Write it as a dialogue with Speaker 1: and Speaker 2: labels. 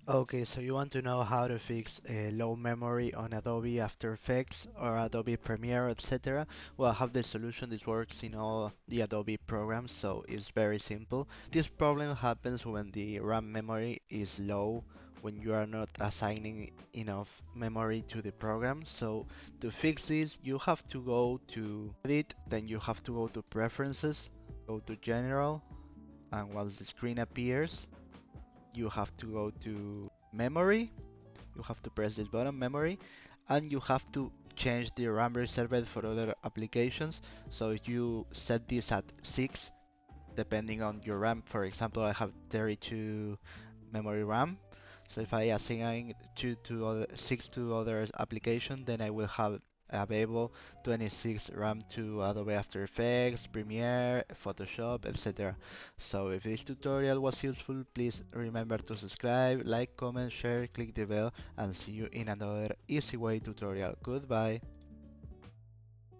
Speaker 1: Okay, so you want to know how to fix low memory on Adobe After Effects or Adobe Premiere, etc. Well, I have the solution. This works in all the Adobe programs, so it's very simple. This problem happens when the RAM memory is low, when you are not assigning enough memory to the program. So to fix this, you have to go to Edit, then you have to go to Preferences, go to General, and once the screen appears, you have to go to memory. You have to press this button, memory, and you have to change the RAM reserved for other applications. So if you set this at 6, depending on your RAM, for example, I have 32 memory RAM. So if I assign 6 to other application, then I will have available 26 RAM to Adobe After Effects, Premiere, Photoshop, etc. So if this tutorial was useful, please remember to subscribe, like, comment, share, click the bell, and see you in another easy way tutorial. Goodbye.